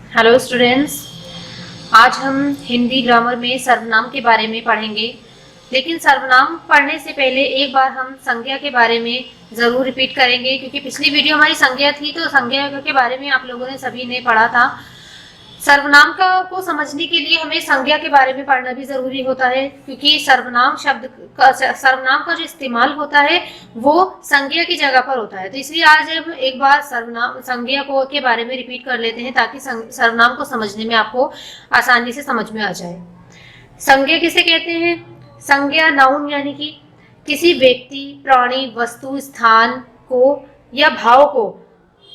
Hello students, आज हम Hindi grammar में सर्वनाम के बारे में पढ़ेंगे। लेकिन सर्वनाम पढ़ने से पहले एक बार हम संज्ञा के बारे में ज़रूर रिपीट करेंगे, क्योंकि पिछली वीडियो हमारी संज्ञा थी, तो संज्ञा के बारे में आप लोगों ने सभी ने पढ़ा था। सर्वनाम को समझने के लिए हमें संज्ञा के बारे में पढ़ना भी जरूरी होता है, क्योंकि सर्वनाम का जो इस्तेमाल होता है वो संज्ञा की जगह पर होता है। तो इसलिए आज हम एक बार सर्वनाम संज्ञा के बारे में रिपीट कर लेते हैं, ताकि सर्वनाम को समझने में आपको आसानी से समझ में आ जाए। संज्ञा किसे कहते हैं? संज्ञा नाउन यानी कि किसी व्यक्ति, प्राणी, वस्तु, स्थान को या भाव को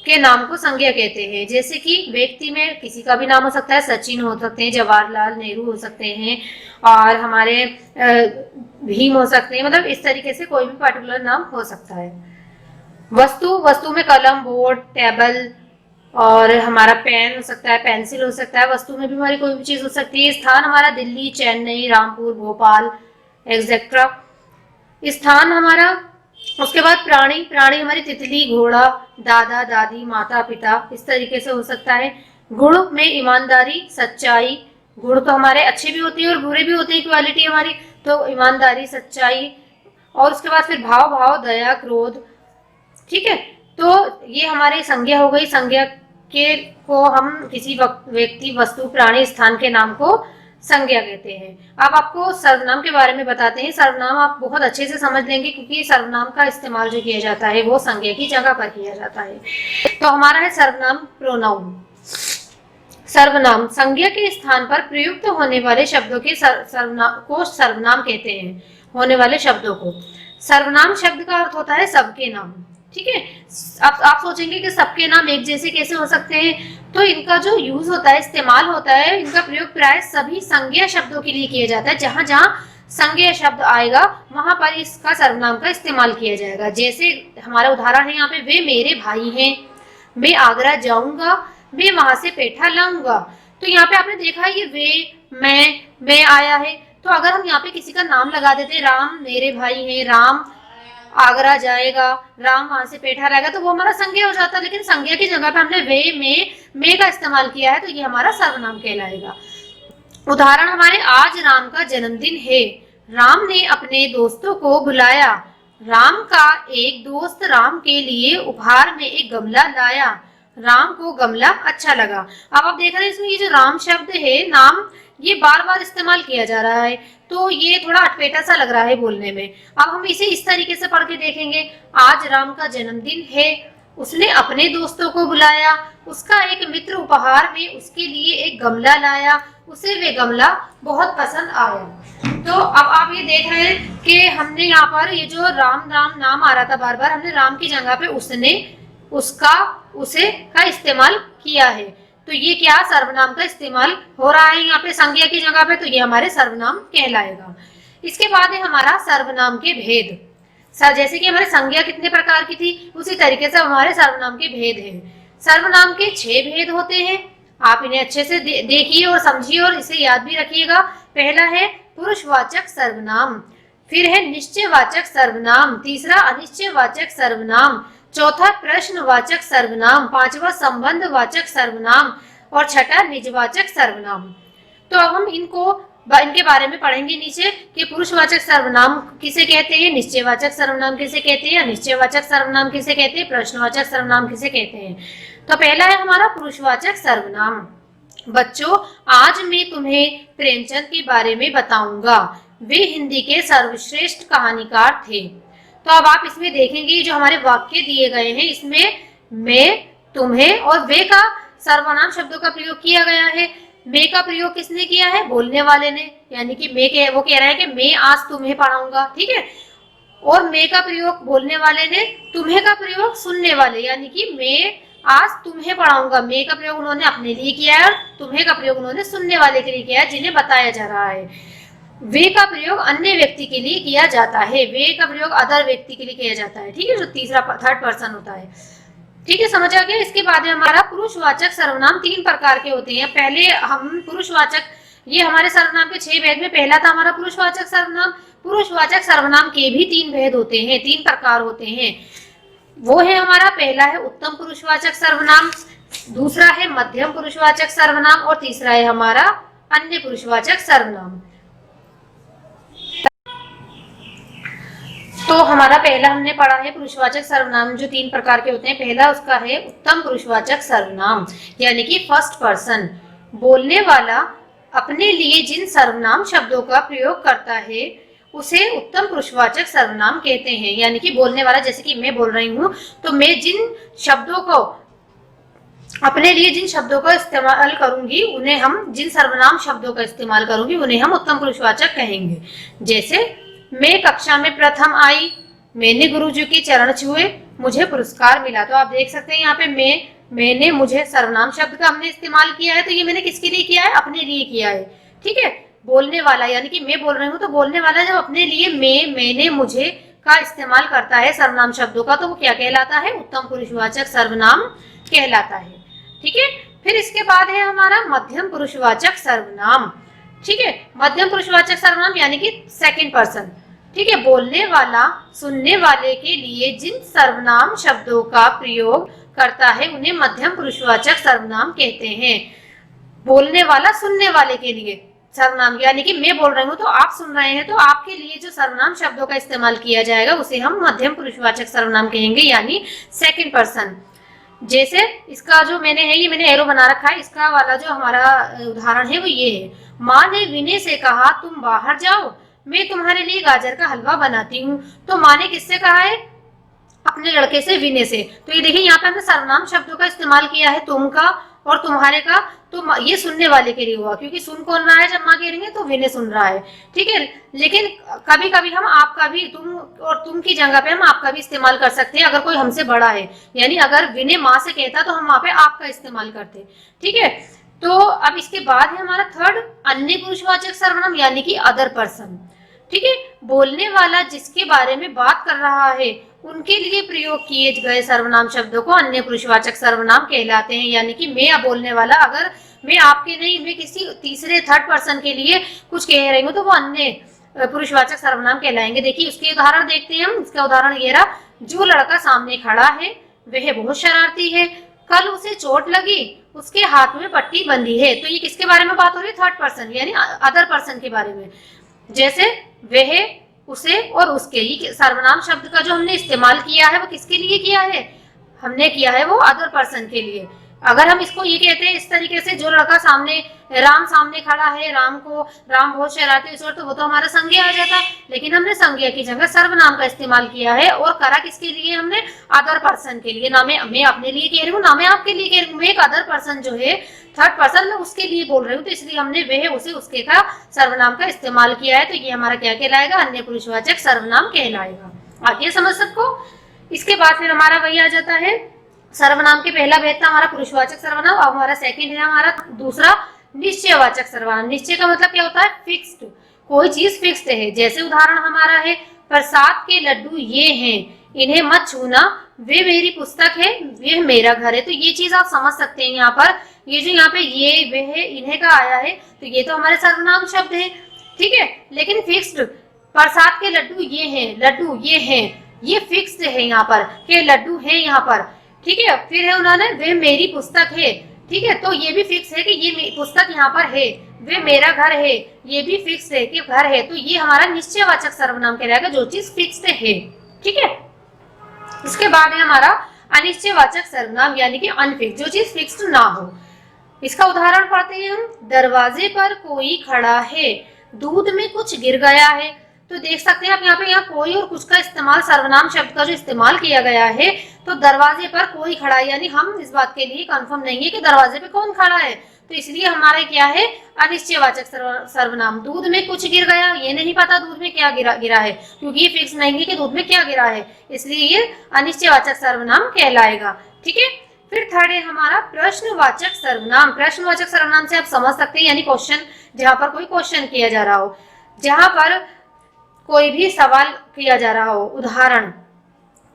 के नाम को संज्ञा कहते हैं। जैसे कि व्यक्ति में किसी का भी नाम हो सकता है, सचिन हो सकते हैं, जवाहरलाल नेहरू हो सकते हैं, और हमारे भीम हो सकते हैं। मतलब इस तरीके से कोई भी पर्टिकुलर नाम हो सकता है। वस्तु में कलम, बोर्ड, टेबल और हमारा पेन हो सकता है, पेंसिल हो सकता है। वस्तु में भी हमारी कोई भी चीज हो सकती है। स्थान हमारा दिल्ली, चेन्नई, रामपुर, भोपाल एक्सेट्रा स्थान हमारा। उसके बाद प्राणी हमारी तितली, घोड़ा, दादा दादी, माता पिता, इस तरीके से हो सकता है। गुण में ईमानदारी, सच्चाई। गुण तो हमारे अच्छे भी होते हैं और बुरे भी होते हैं, क्वालिटी हमारी, तो ईमानदारी, सच्चाई। और उसके बाद फिर भाव, दया, क्रोध। ठीक है, तो ये हमारी संज्ञा हो गई। संज्ञा के को हम किसी व्यक्ति, वस्तु, प्राणी, स्थान के नाम को संज्ञा कहते हैं। अब आपको सर्वनाम के बारे में बताते हैं। सर्वनाम आप बहुत अच्छे से समझ लेंगे, क्योंकि सर्वनाम का इस्तेमाल जो किया जाता है वो संज्ञा की जगह पर किया जाता है। तो हमारा है सर्वनाम प्रोनाउन। सर्वनाम संज्ञा के स्थान पर प्रयुक्त होने वाले शब्दों के सर्वनाम कहते हैं। होने वाले शब्दों को सर्वनाम शब्द का अर्थ होता है सबके नाम। ठीक है, आप सोचेंगे कि सबके नाम एक जैसे कैसे हो सकते हैं? तो इनका जो यूज होता है, इस्तेमाल होता है, इनका प्रयोग प्राय सभी संज्ञा शब्दों के लिए किया जाता है। जहां जहां संज्ञा शब्द आएगा वहां पर इसका सर्वनाम का इस्तेमाल किया जाएगा। जैसे हमारा उदाहरण है यहाँ पे, वे मेरे भाई हैं, मैं आगरा जाऊंगा, मैं वहां से पेठा लाऊंगा। तो यहाँ पे आपने देखा ये वे, मैं आया है। तो अगर हम यहाँ पे किसी का नाम लगा देते, राम मेरे भाई हैं, राम आगरा जाएगा, राम वहां से पेठा लाएगा, तो वो हमारा संज्ञा हो जाता है। लेकिन संज्ञा की जगह पे हमने वे में का इस्तेमाल किया है, तो ये हमारा सर्वनाम कहलाएगा। उदाहरण हमारे, आज राम का जन्मदिन है, राम ने अपने दोस्तों को बुलाया, राम का एक दोस्त राम के लिए उपहार में एक गमला लाया, राम को गमला अच्छा लगा। अब आप देख रहे हैं इसमें ये जो राम शब्द है, नाम, ये बार बार इस्तेमाल किया जा रहा है, तो ये थोड़ा अटपटा सा लग रहा है बोलने में। अब हम इसे इस तरीके से पढ़ के देखेंगे। आज राम का जन्मदिन है, उसने अपने दोस्तों को बुलाया, उसका एक मित्र उपहार में उसके लिए एक गमला लाया, उसे वे गमला बहुत पसंद आया। तो अब आप ये देख रहे हैं कि हमने यहाँ पर ये जो राम राम नाम आ रहा था बार बार, हमने राम की जगह पे उसने, उसका, उसे का इस्तेमाल किया है। तो ये क्या सर्वनाम का इस्तेमाल हो रहा है यहाँ पे संज्ञा की जगह पे, तो ये हमारे सर्वनाम कहलाएगा। इसके बाद है हमारा सर्वनाम के भेद। सर जैसे कि हमारे संज्ञा कितने प्रकार की थी, उसी तरीके से हमारे सर्वनाम के भेद हैं। सर्वनाम के 6 भेद होते हैं। आप इन्हें अच्छे से देखिए और समझिए और इसे याद भी रखिएगा। पहला है पुरुषवाचक सर्वनाम, फिर है निश्चयवाचक सर्वनाम, तीसरा अनिश्चयवाचक सर्वनाम, चौथा प्रश्नवाचक सर्वनाम, पांचवा संबंधवाचक सर्वनाम और छठा निजवाचक सर्वनाम। तो अब हम इनके बारे में पढ़ेंगे नीचे कि पुरुषवाचक सर्वनाम किसे कहते हैं, निश्चयवाचक सर्वनाम किसे कहते हैं, अनिश्चयवाचक सर्वनाम किसे कहते हैं, प्रश्नवाचक सर्वनाम किसे कहते हैं। तो पहला है हमारा पुरुषवाचक सर्वनाम। बच्चों, आज मैं तुम्हें प्रेमचंद के बारे में बताऊंगा, वे हिंदी के सर्वश्रेष्ठ कहानीकार थे। तो अब आप इसमें देखेंगे जो हमारे वाक्य दिए गए हैं, इसमें मैं, तुम्हें और वे का सर्वनाम शब्दों का प्रयोग किया गया है। मैं का प्रयोग किसने किया है? बोलने वाले ने, यानी कि वो कह रहा है कि मैं आज तुम्हें पढ़ाऊंगा। ठीक है, और मैं का प्रयोग बोलने वाले ने, तुम्हें का प्रयोग सुनने वाले, यानी कि मैं आज तुम्हें पढ़ाऊंगा। मैं का प्रयोग उन्होंने अपने लिए किया है और तुम्हें का प्रयोग उन्होंने सुनने वाले के लिए किया है, जिन्हें बताया जा रहा है। वे का प्रयोग अन्य व्यक्ति के लिए किया जाता है, वे का प्रयोग अदर व्यक्ति के लिए किया जाता है। ठीक है, जो तीसरा थर्ड पर्सन होता है। ठीक है, समझ आ गया। इसके बाद है हमारा पुरुषवाचक सर्वनाम। 3 प्रकार के होते हैं। पहले हम पुरुषवाचक, ये हमारे सर्वनाम के 6 भेद में पहला था हमारा पुरुषवाचक सर्वनाम। पुरुषवाचक सर्वनाम के भी 3 भेद होते हैं, 3 प्रकार होते हैं। वो है हमारा, पहला है उत्तम पुरुषवाचक सर्वनाम, दूसरा है मध्यम पुरुषवाचक सर्वनाम और तीसरा है हमारा अन्य पुरुषवाचक सर्वनाम। तो हमारा पहला हमने पढ़ा है पुरुषवाचक सर्वनाम जो 3 प्रकार के होते हैं। पहला उसका है उत्तम पुरुषवाचक सर्वनाम, यानी कि फर्स्ट पर्सन। बोलने वाला अपने लिए जिन सर्वनाम शब्दों का प्रयोग करता है उसे उत्तम पुरुषवाचक सर्वनाम कहते हैं। यानी कि बोलने वाला, जैसे कि मैं बोल रही हूँ, तो मैं जिन शब्दों को अपने लिए जिन शब्दों का इस्तेमाल करूंगी उन्हें हम, जिन सर्वनाम शब्दों का इस्तेमाल करूंगी उन्हें हम उत्तम पुरुषवाचक कहेंगे। जैसे मैं कक्षा में प्रथम आई, मैंने गुरुजी के चरण छुए, मुझे पुरस्कार मिला। तो आप देख सकते हैं यहाँ पे मैंने, मुझे सर्वनाम शब्द का हमने इस्तेमाल किया है। तो ये मैंने किसके लिए किया है? अपने लिए किया है। ठीक है। बोलने वाला, यानी कि मैं बोल रही हूँ, तो बोलने वाला जब अपने लिए मैंने, मुझे का इस्तेमाल करता है सर्वनाम शब्दों का, तो वो क्या कहलाता है? उत्तम पुरुषवाचक सर्वनाम कहलाता है। ठीक है। फिर इसके बाद है हमारा मध्यम पुरुषवाचक सर्वनाम। ठीक है। मध्यम पुरुषवाचक सर्वनाम यानी कि सेकंड पर्सन। ठीक है। बोलने वाला सुनने वाले के लिए जिन सर्वनाम शब्दों का प्रयोग करता है उन्हें मध्यम पुरुषवाचक सर्वनाम कहते हैं। बोलने वाला सुनने वाले के लिए सर्वनाम, यानी कि मैं बोल रही हूँ तो आप सुन रहे हैं, तो आपके लिए जो सर्वनाम शब्दों का इस्तेमाल किया जाएगा उसे हम मध्यम पुरुषवाचक सर्वनाम कहेंगे, यानी सेकंड पर्सन। जैसे इसका जो मैंने है, ये मैंने एरो बना रखा है, इसका वाला जो हमारा उदाहरण है वो ये है। माँ ने विनय से कहा तुम बाहर जाओ, मैं तुम्हारे लिए गाजर का हलवा बनाती हूँ। तो माँ ने किससे कहा है? अपने लड़के से, विनय से। तो ये देखिए यहाँ पे हमने सर्वनाम शब्दों का इस्तेमाल किया है, तुम का और तुम्हारे का। तो ये सुनने वाले के लिए हुआ, क्योंकि सुन कौन रहा है जब माँ कह रही है? तो विनय सुन रहा है। ठीक है। लेकिन कभी कभी हम आपका भी, तुम और तुम की जगह पे हम आपका भी इस्तेमाल कर सकते हैं अगर कोई हमसे बड़ा है। यानी अगर विनय माँ से कहता तो हम वहां पे आपका इस्तेमाल करते। ठीक है। तो अब इसके बाद है हमारा थर्ड अन्य पुरुषवाचक सर्वनाम, यानी कि अदर पर्सन। ठीक है। बोलने वाला जिसके बारे में बात कर रहा है उनके लिए प्रयोग किए गए सर्वनाम शब्दों को अन्य पुरुषवाचक सर्वनाम कहलाते हैं। यानी कि मैं बोलने वाला, अगर मैं आपके नहीं, मैं किसी तीसरे थर्ड पर्सन के लिए कुछ कह रही हूँ तो वो अन्य पुरुषवाचक सर्वनाम कहलाएंगे। देखिए उसके उदाहरण देखते हैं हम। इसका उदाहरण ये रहा, जो लड़का सामने खड़ा है वह बहुत शरारती है, कल उसे चोट लगी, उसके हाथ में पट्टी बंधी है। तो ये किसके बारे में बात हो रही है? थर्ड पर्सन, यानी अदर पर्सन के बारे में। जैसे वह, उसे और उसके, ये सर्वनाम शब्द का जो हमने इस्तेमाल किया है वो किसके लिए किया है? हमने किया है वो अदर पर्सन के लिए। अगर हम इसको ये कहते हैं इस तरीके से, जो लड़का सामने, राम सामने खड़ा है, राम बहुत शरारती है, तो वो तो हमारा संज्ञा आ जाता। लेकिन हमने संज्ञा की जगह सर्वनाम का इस्तेमाल किया है, और करा किसके लिए? हमने अदर पर्सन के लिए। ना मैं अपने लिए कह रही हूँ, ना मैं आपके लिए कह रही हूँ। मैं एक अदर पर्सन जो है, थर्ड पर्सन, मैं उसके लिए बोल रही हूँ, तो इसलिए हमने वह, उसे, उसके का सर्वनाम का इस्तेमाल किया है। तो ये हमारा क्या कहलाएगा? अन्य पुरुषवाचक सर्वनाम कहलाएगा। आगे समझ सबको। इसके बाद फिर हमारा वही आ जाता है, सर्वनाम के पहला भेद था हमारा पुरुषवाचक सर्वनाम। अब हमारा सेकंड है हमारा दूसरा निश्चयवाचक सर्वनाम। निश्चय का मतलब क्या होता है? फिक्स्ड, कोई चीज फिक्स्ड है। जैसे उदाहरण हमारा है, प्रसाद के लड्डू ये हैं, इन्हें मत छूना, वे मेरी पुस्तक है, यह मेरा घर है। तो ये चीज आप समझ सकते हैं यहाँ पर। ये जो यहाँ पे ये, वे है, इन्हें का आया है, तो ये तो हमारे सर्वनाम शब्द है। ठीक है। लेकिन फिक्स्ड, प्रसाद के लड्डू ये हैं, लड्डू ये हैं, ये फिक्स्ड है यहाँ पर कि लड्डू है यहाँ पर। ठीक है। फिर है उन्होंने, वे मेरी पुस्तक है। ठीक है। तो ये भी फिक्स है कि ये पुस्तक यहाँ पर है। वे मेरा घर है, ये भी फिक्स है कि घर है। तो ये हमारा निश्चयवाचक सर्वनाम कहलाएगा, जो चीज फिक्स्ड है। ठीक है। इसके बाद है हमारा अनिश्चयवाचक सर्वनाम, यानी कि अनफिक्स, जो चीज फिक्स्ड ना हो। इसका उदाहरण पढ़ते हैं हम। दरवाजे पर कोई खड़ा है, दूध में कुछ गिर गया है। तो देख सकते हैं आप यहाँ पे, यहाँ कोई और कुछ का इस्तेमाल, सर्वनाम शब्द का जो इस्तेमाल किया गया है। तो दरवाजे पर कोई खड़ा है, यानी हम इस बात के लिए कंफर्म नहीं है कि दरवाजे पे कौन खड़ा है। तो इसलिए हमारा क्या है? अनिश्चयवाचक सर्वनाम। दूध में कुछ गिर गया, ये नहीं पता दूध में क्या गिरा है, क्योंकि ये फिक्स नहीं है कि दूध में क्या गिरा है, इसलिए ये अनिश्चयवाचक सर्वनाम कहलाएगा। ठीक है। फिर थर्ड है हमारा प्रश्नवाचक सर्वनाम। प्रश्नवाचक सर्वनाम से आप समझ सकते हैं, यानी क्वेश्चन, जहाँ पर कोई क्वेश्चन किया जा रहा हो, जहाँ पर कोई भी सवाल किया जा रहा हो। उदाहरण,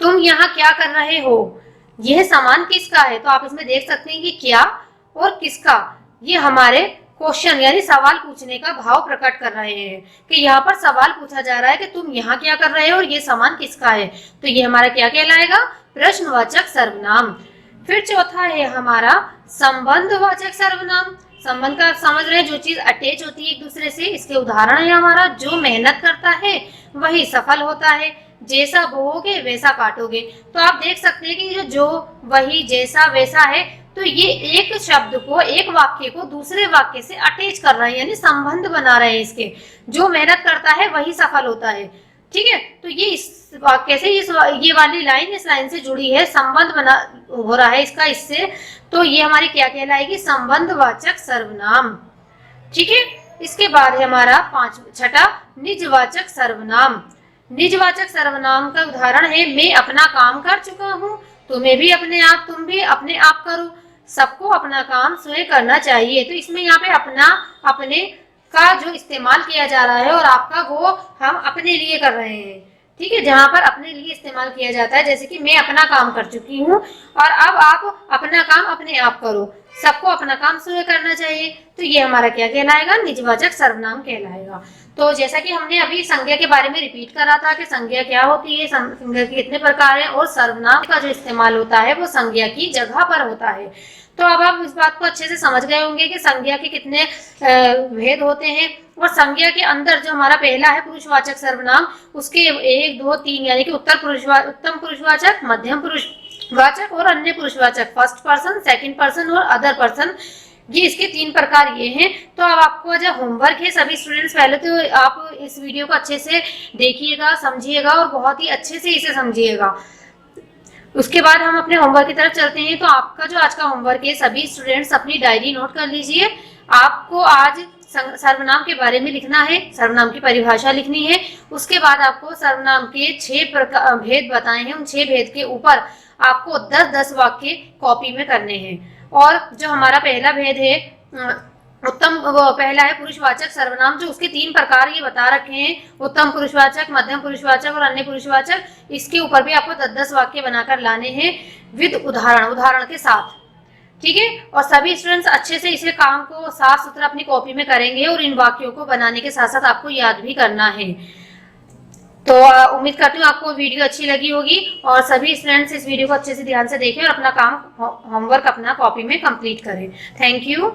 तुम यहाँ क्या कर रहे हो, यह सामान किसका है। तो आप इसमें देख सकते हैं कि क्या और किसका, ये हमारे क्वेश्चन यानी सवाल पूछने का भाव प्रकट कर रहे हैं कि यहाँ पर सवाल पूछा जा रहा है कि तुम यहाँ क्या कर रहे हो और ये सामान किसका है। तो ये हमारा क्या कहलाएगा? प्रश्नवाचक सर्वनाम। फिर चौथा है हमारा संबंधवाचक सर्वनाम। संबंध का समझ रहे हैं, जो चीज अटैच होती है एक दूसरे से। इसके उदाहरण है हमारा, जो मेहनत करता है वही सफल होता है, जैसा बोओगे वैसा काटोगे। तो आप देख सकते हैं कि जो वही जैसा वैसा है, तो ये एक शब्द को, एक वाक्य को दूसरे वाक्य से अटैच कर रहे हैं, यानी संबंध बना रहे हैं इसके। जो मेहनत करता है वही सफल होता है, ठीक है। तो ये इस वाक्य से ये वाली लाइन इस लाइन से जुड़ी है, संबंध बना हो रहा है इसका इससे। तो ये हमारी क्या कहलाएगी? संबंधवाचक सर्वनाम, ठीक है। इसके बाद है हमारा छठा निजवाचक सर्वनाम। निजवाचक सर्वनाम का उदाहरण है, मैं अपना काम कर चुका हूँ, तुम्हें भी अपने आप, तुम भी अपने आप करो। सबको अपना काम स्वयं करना चाहिए। तो इसमें यहाँ पे अपना, अपने का जो इस्तेमाल किया जा रहा है और आपका वो हम अपने लिए कर रहे हैं, ठीक है। जहां पर अपने लिए इस्तेमाल किया जाता है, जैसे कि मैं अपना काम कर चुकी हूँ और अब आप अपना काम अपने आप करो, सबको अपना काम स्वयं करना चाहिए। तो ये हमारा क्या कहलाएगा? निजवाचक सर्वनाम कहलाएगा। तो जैसा कि हमने अभी संज्ञा के बारे में रिपीट करा था कि संज्ञा क्या होती है, संज्ञा के कितने प्रकार हैं, और सर्वनाम का जो इस्तेमाल होता है वो संज्ञा की जगह पर होता है। तो अब आप इस बात को अच्छे से समझ गए होंगे कि संज्ञा के कितने भेद होते हैं। और संज्ञा के अंदर जो हमारा पहला है पुरुषवाचक सर्वनाम, उसके 1, 2, 3 यानी कि उत्तम पुरुषवाचक, मध्यम पुरुषवाचक और अन्य पुरुषवाचक, फर्स्ट पर्सन, सेकंड पर्सन और अदर पर्सन, ये इसके 3 प्रकार ये हैं। तो अब आपको जो होमवर्क है सभी स्टूडेंट्स, पहले तो आप इस वीडियो को अच्छे से देखिएगा, समझिएगा और बहुत ही अच्छे से इसे समझिएगा। उसके बाद हम अपने होमवर्क की तरफ चलते हैं। तो आपका जो आज का होमवर्क है, सभी स्टूडेंट्स अपनी डायरी नोट कर लीजिए। आपको आज सर्वनाम के बारे में लिखना है, सर्वनाम की परिभाषा लिखनी है। उसके बाद आपको सर्वनाम के 6 भेद बताए हैं, उन 6 भेद के ऊपर आपको 10-10 वाक्य कॉपी में करने हैं। और जो हमारा पहला भेद है पहला है पुरुषवाचक सर्वनाम, जो उसके 3 प्रकार ये बता रखे हैं, उत्तम पुरुषवाचक, मध्यम पुरुषवाचक और अन्य पुरुषवाचक। इसके ऊपर भी आपको 10-10 वाक्य बनाकर लाने हैं विद उदाहरण के साथ, ठीक है। और सभी स्टूडेंट्स अच्छे से इसे काम को साफ सुथरा अपनी कॉपी में करेंगे और इन वाक्यों को बनाने के साथ साथ आपको याद भी करना है। तो उम्मीद करती हूँ आपको वीडियो अच्छी लगी होगी और सभी स्टूडेंट्स इस वीडियो को अच्छे से ध्यान से देखें और अपना काम, होमवर्क अपना कॉपी में कंप्लीट करें। Thank you.